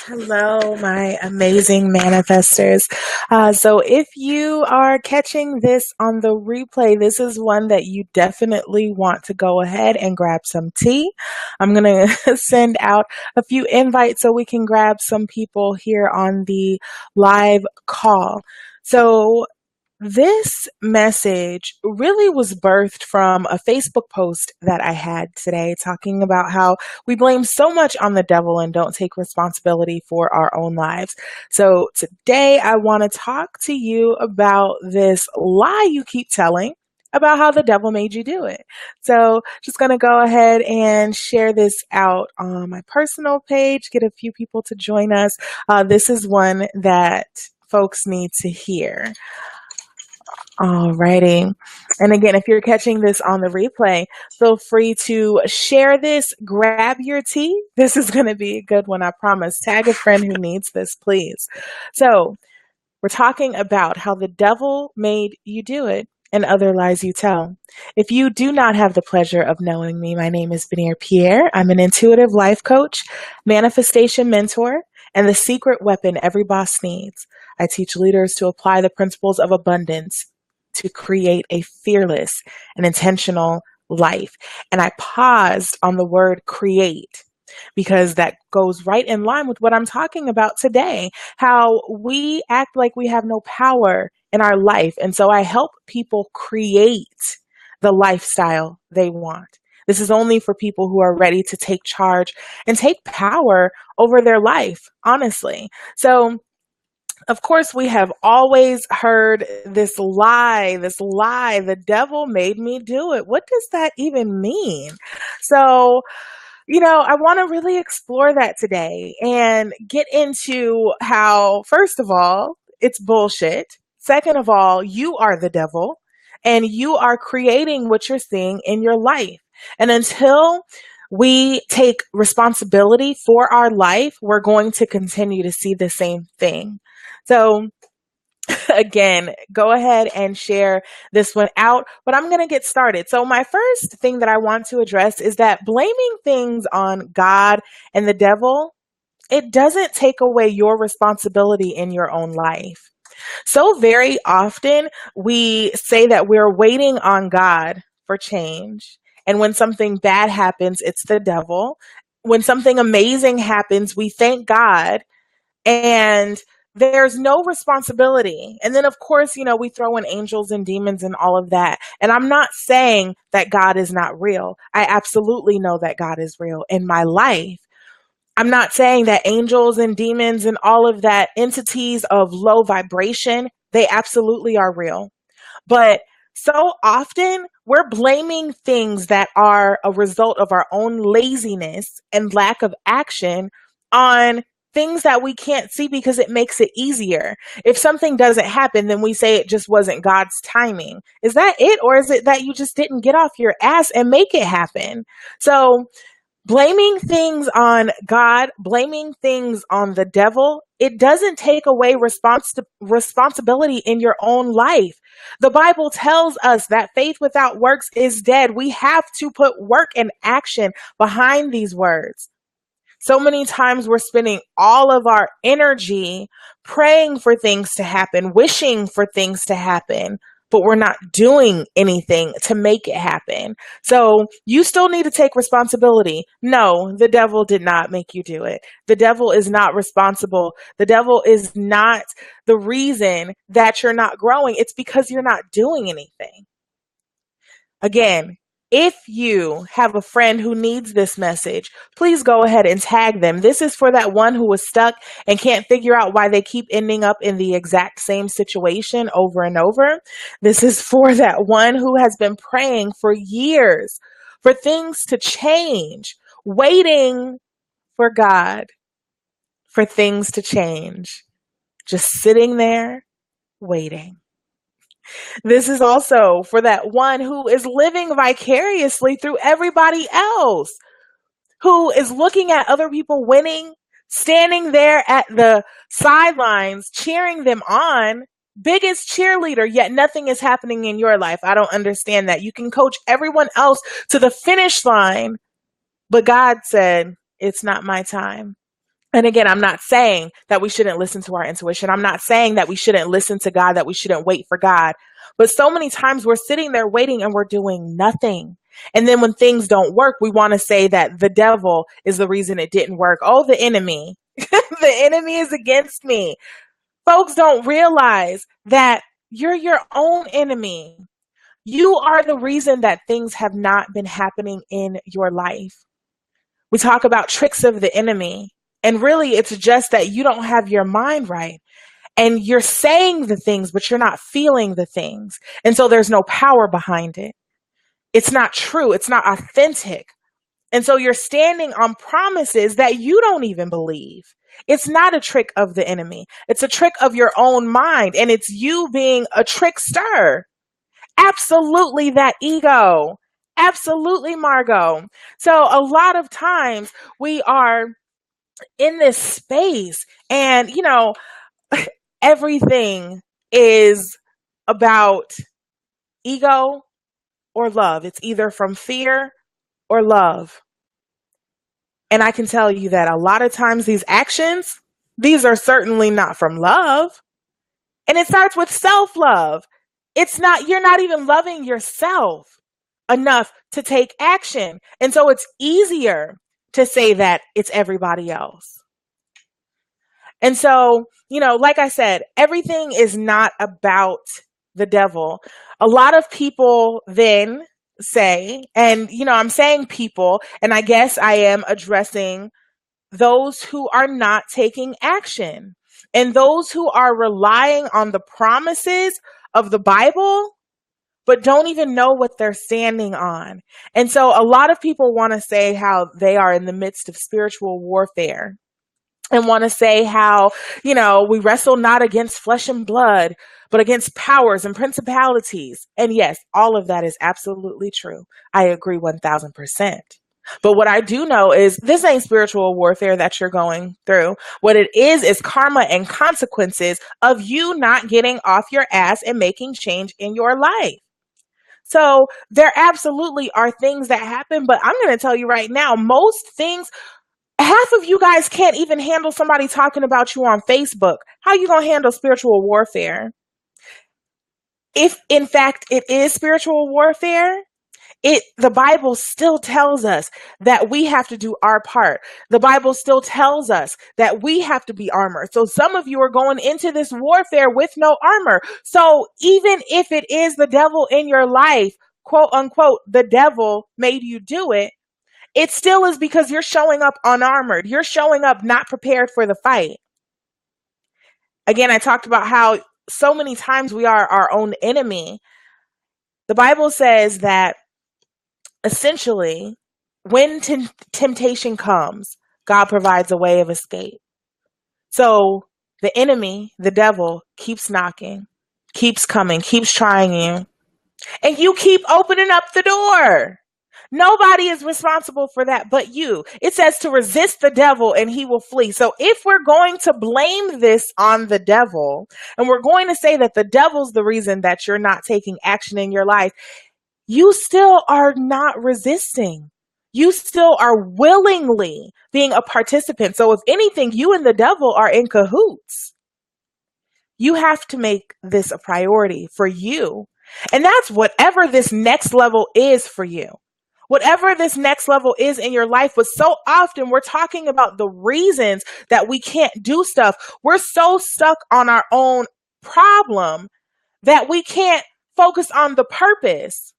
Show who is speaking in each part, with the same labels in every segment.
Speaker 1: Hello, my amazing manifestors. So, if you are catching this on the replay, this is one that you definitely want to go ahead and grab some tea. I'm going to send out a few invites so we can grab some people here on the live call. So, this message really was birthed from a Facebook post that I had today talking about how we blame so much on the devil and don't take responsibility for our own lives. So today I want to talk to you about this lie you keep telling about how the devil made you do it. So just going to go ahead and share this out on my personal page, get a few people to join us. This is one that folks need to hear. Alrighty. And again, if you're catching this on the replay, feel free to share this, grab your tea. This is going to be a good one, I promise. Tag a friend who needs this, please. So, we're talking about how the devil made you do it and other lies you tell. If you do not have the pleasure of knowing me, my name is Benir Pierre. I'm an intuitive life coach, manifestation mentor, and the secret weapon every boss needs. I teach leaders to apply the principles of abundance to create a fearless and intentional life. And I paused on the word create because that goes right in line with what I'm talking about today, how we act like we have no power in our life. And so I help people create the lifestyle they want. This is only for people who are ready to take charge and take power over their life, honestly. So of course, we have always heard this lie, the devil made me do it. What does that even mean? So, I want to really explore that today and get into how, first of all, it's bullshit. Second of all, you are the devil and you are creating what you're seeing in your life. And until we take responsibility for our life, we're going to continue to see the same thing. So, again, go ahead and share this one out, but I'm going to get started. So, my first thing that I want to address is that blaming things on God and the devil, it doesn't take away your responsibility in your own life. So, very often we say that we're waiting on God for change. And when something bad happens, it's the devil. When something amazing happens, we thank God and there's no responsibility. And then, of course, we throw in angels and demons and all of that. And I'm not saying that God is not real. I absolutely know that God is real in my life. I'm not saying that angels and demons and all of that entities of low vibration, they absolutely are real. But so often we're blaming things that are a result of our own laziness and lack of action on things that we can't see because it makes it easier. If something doesn't happen, then we say it just wasn't God's timing. Is that it? Or is it that you just didn't get off your ass and make it happen? So blaming things on God, blaming things on the devil, it doesn't take away responsibility in your own life. The Bible tells us that faith without works is dead. We have to put work and action behind these words. So many times we're spending all of our energy praying for things to happen, wishing for things to happen, but we're not doing anything to make it happen. So you still need to take responsibility. No, the devil did not make you do it. The devil is not responsible. The devil is not the reason that you're not growing. It's because you're not doing anything. Again, if you have a friend who needs this message, please go ahead and tag them. This is for that one who was stuck and can't figure out why they keep ending up in the exact same situation over and over. This is for that one who has been praying for years for things to change, waiting for God for things to change, just sitting there waiting. This is also for that one who is living vicariously through everybody else, who is looking at other people winning, standing there at the sidelines, cheering them on, biggest cheerleader, yet nothing is happening in your life. I don't understand that. You can coach everyone else to the finish line, but God said, it's not my time. And again, I'm not saying that we shouldn't listen to our intuition. I'm not saying that we shouldn't listen to God, that we shouldn't wait for God. But so many times we're sitting there waiting and we're doing nothing. And then when things don't work, we want to say that the devil is the reason it didn't work. Oh, the enemy. The enemy is against me. Folks don't realize that you're your own enemy. You are the reason that things have not been happening in your life. We talk about tricks of the enemy, and really it's just that you don't have your mind right. And you're saying the things, but you're not feeling the things. And so there's no power behind it. It's not true. It's not authentic. And so you're standing on promises that you don't even believe. It's not a trick of the enemy. It's a trick of your own mind. And it's you being a trickster. Absolutely that ego. Absolutely, Margot. So a lot of times we are in this space and, everything is about ego or love. It's either from fear or love. And I can tell you that a lot of times these actions, these are certainly not from love. And it starts with self-love. You're not even loving yourself enough to take action. And so it's easier to say that it's everybody else. And so, like I said, everything is not about the devil. A lot of people then say, and, I'm saying people, and I guess I am addressing those who are not taking action and those who are relying on the promises of the Bible, but don't even know what they're standing on. And so a lot of people want to say how they are in the midst of spiritual warfare and want to say how, we wrestle not against flesh and blood, but against powers and principalities. And yes, all of that is absolutely true. I agree 1000%. But what I do know is this ain't spiritual warfare that you're going through. What it is karma and consequences of you not getting off your ass and making change in your life. So there absolutely are things that happen, but I'm going to tell you right now, most things, half of you guys can't even handle somebody talking about you on Facebook. How are you going to handle spiritual warfare? If in fact it is spiritual warfare, the Bible still tells us that we have to do our part. The Bible still tells us that we have to be armored. So some of you are going into this warfare with no armor. So even if it is the devil in your life, quote unquote, the devil made you do it, it still is because you're showing up unarmored. You're showing up not prepared for the fight. Again, I talked about how so many times we are our own enemy. The Bible says that essentially, when temptation comes, God provides a way of escape. So the enemy, the devil, keeps knocking, keeps coming, keeps trying you, and you keep opening up the door. Nobody is responsible for that but you. It says to resist the devil and he will flee. So if we're going to blame this on the devil, and we're going to say that the devil's the reason that you're not taking action in your life, you still are not resisting. You still are willingly being a participant. So if anything, you and the devil are in cahoots. You have to make this a priority for you. And that's whatever this next level is for you. Whatever this next level is in your life, but so often we're talking about the reasons that we can't do stuff. We're so stuck on our own problem that we can't focus on the purpose.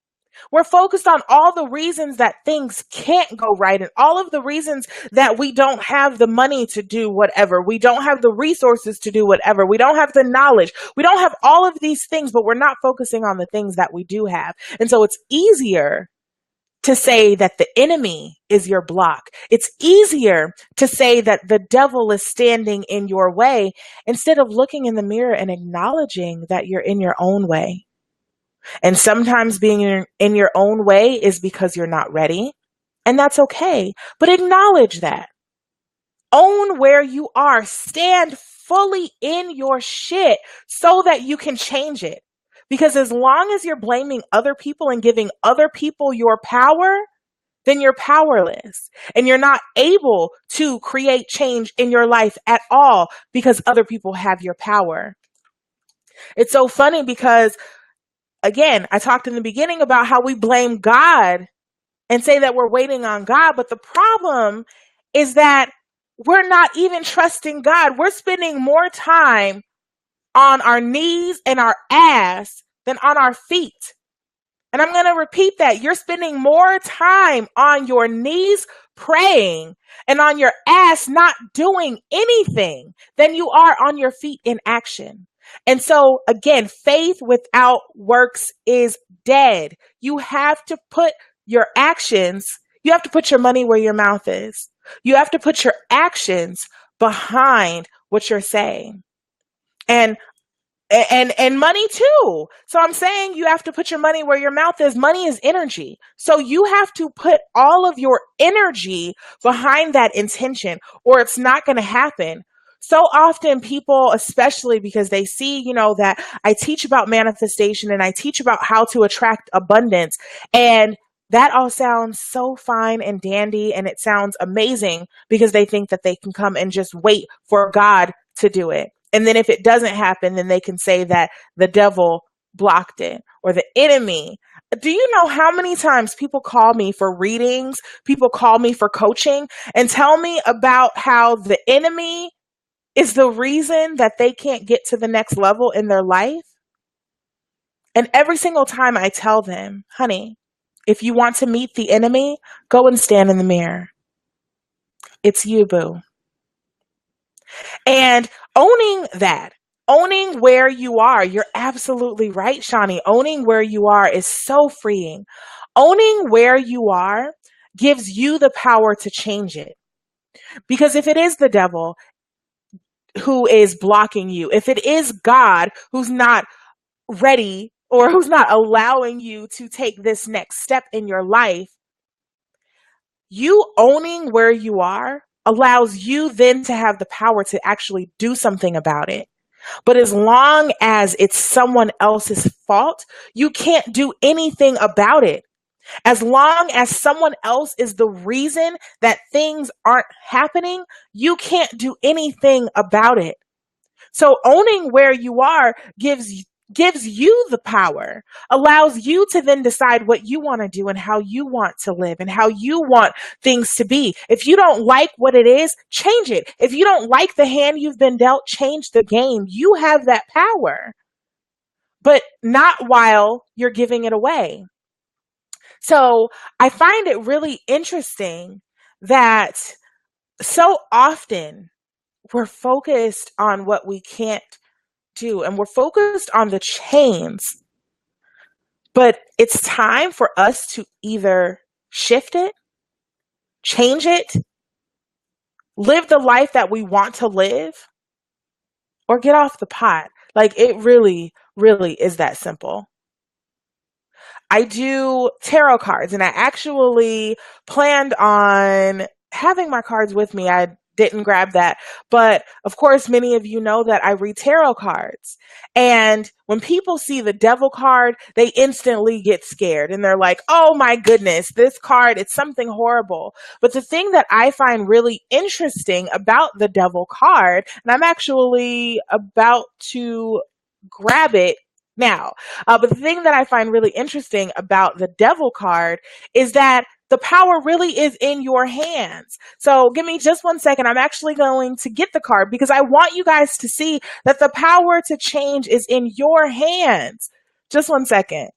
Speaker 1: We're focused on all the reasons that things can't go right and all of the reasons that we don't have the money to do whatever. We don't have the resources to do whatever. We don't have the knowledge. We don't have all of these things, but we're not focusing on the things that we do have. And so it's easier to say that the enemy is your block. It's easier to say that the devil is standing in your way instead of looking in the mirror and acknowledging that you're in your own way. And sometimes being in your own way is because you're not ready, and that's okay. But acknowledge that. Own where you are. Stand fully in your shit so that you can change it. Because as long as you're blaming other people and giving other people your power, then you're powerless and you're not able to create change in your life at all because other people have your power. It's so funny because, again, I talked in the beginning about how we blame God and say that we're waiting on God. But the problem is that we're not even trusting God. We're spending more time on our knees and our ass than on our feet. And I'm going to repeat that. You're spending more time on your knees praying and on your ass not doing anything than you are on your feet in action. And so, again, faith without works is dead. You have to put your actions, you have to put your money where your mouth is. You have to put your actions behind what you're saying. And money too. So I'm saying you have to put your money where your mouth is. Money is energy. So you have to put all of your energy behind that intention or it's not going to happen. So often people, especially because they see, that I teach about manifestation and I teach about how to attract abundance, and that all sounds so fine and dandy and it sounds amazing because they think that they can come and just wait for God to do it. And then if it doesn't happen, then they can say that the devil blocked it or the enemy. Do you know how many times people call me for readings, people call me for coaching and tell me about how the enemy is the reason that they can't get to the next level in their life? And every single time I tell them, honey, if you want to meet the enemy, go and stand in the mirror. It's you, boo. And owning where you are, you're absolutely right, Shawnee. Owning where you are is so freeing. Owning where you are gives you the power to change it. Because if it is the devil who is blocking you, if it is God who's not ready or who's not allowing you to take this next step in your life, you owning where you are allows you then to have the power to actually do something about it. But as long as it's someone else's fault, you can't do anything about it. As long as someone else is the reason that things aren't happening, you can't do anything about it. So owning where you are gives you the power, allows you to then decide what you want to do and how you want to live and how you want things to be. If you don't like what it is, change it. If you don't like the hand you've been dealt, change the game. You have that power, but not while you're giving it away. So I find it really interesting that so often we're focused on what we can't do and we're focused on the chains, but it's time for us to either shift it, change it, live the life that we want to live, or get off the pot. Like, it really, really is that simple. I do tarot cards, and I actually planned on having my cards with me. I didn't grab that. But of course, many of you know that I read tarot cards. And when people see the devil card, they instantly get scared and they're like, oh my goodness, this card, it's something horrible. But the thing that I find really interesting about the devil card, and I'm actually about to grab it now. But the thing that I find really interesting about the devil card is that the power really is in your hands. So give me just 1 second. I'm actually going to get the card because I want you guys to see that the power to change is in your hands. Just 1 second.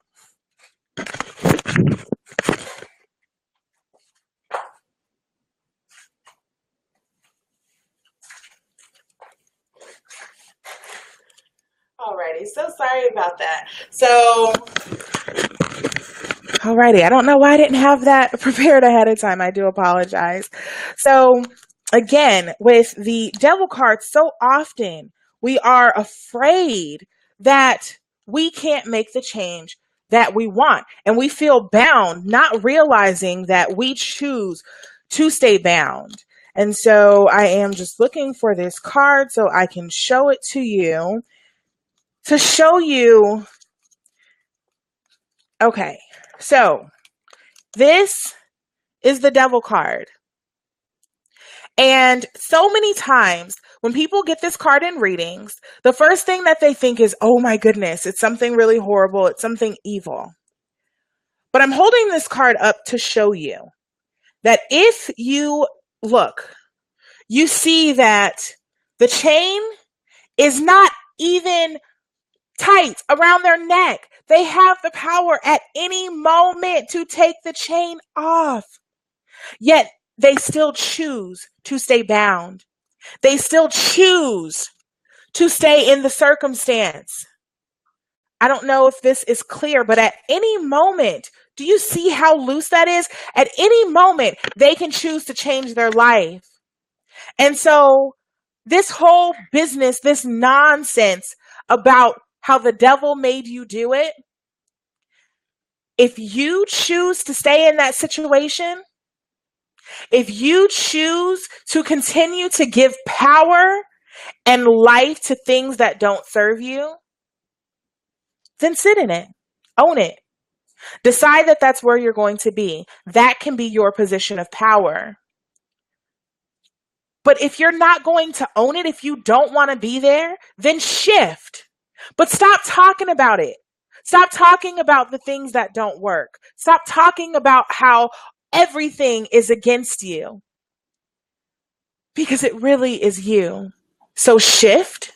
Speaker 1: Alrighty, so sorry about that. So, alrighty, I don't know why I didn't have that prepared ahead of time. I do apologize. So, again, with the devil card, so often we are afraid that we can't make the change that we want. And we feel bound, not realizing that we choose to stay bound. And so I am just looking for this card so I can show it to you. To show you, okay, so this is the devil card. And so many times when people get this card in readings, the first thing that they think is, oh my goodness, it's something really horrible. It's something evil. But I'm holding this card up to show you that if you look, you see that the chain is not even tight around their neck. They have the power at any moment to take the chain off. Yet they still choose to stay bound. They still choose to stay in the circumstance. I don't know if this is clear, but at any moment, do you see how loose that is? At any moment, they can choose to change their life. And so this whole business, this nonsense about how the devil made you do it, if you choose to stay in that situation, if you choose to continue to give power and life to things that don't serve you, then sit in it, own it. Decide that that's where you're going to be. That can be your position of power. But if you're not going to own it, if you don't want to be there, then shift. But stop talking about it. Stop talking about the things that don't work. Stop talking about how everything is against you. Because it really is you. So shift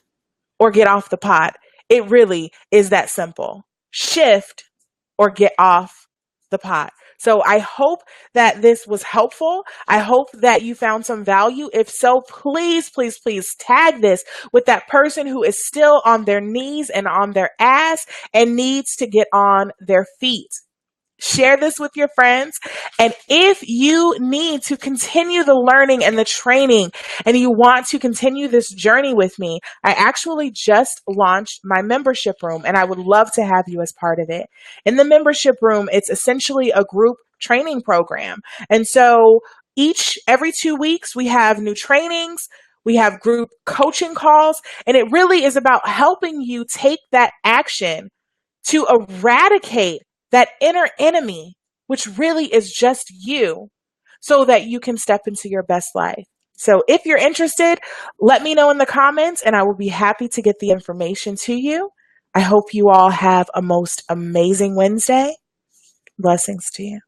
Speaker 1: or get off the pot. It really is that simple. Shift or get off the pot. So I hope that this was helpful. I hope that you found some value. If so, please, please, please tag this with that person who is still on their knees and on their ass and needs to get on their feet. Share this with your friends. And if you need to continue the learning and the training and you want to continue this journey with me, I actually just launched my membership room and I would love to have you as part of it. In the membership room, it's essentially a group training program. And so every 2 weeks, we have new trainings. We have group coaching calls, and it really is about helping you take that action to eradicate that inner enemy, which really is just you, so that you can step into your best life. So if you're interested, let me know in the comments and I will be happy to get the information to you. I hope you all have a most amazing Wednesday. Blessings to you.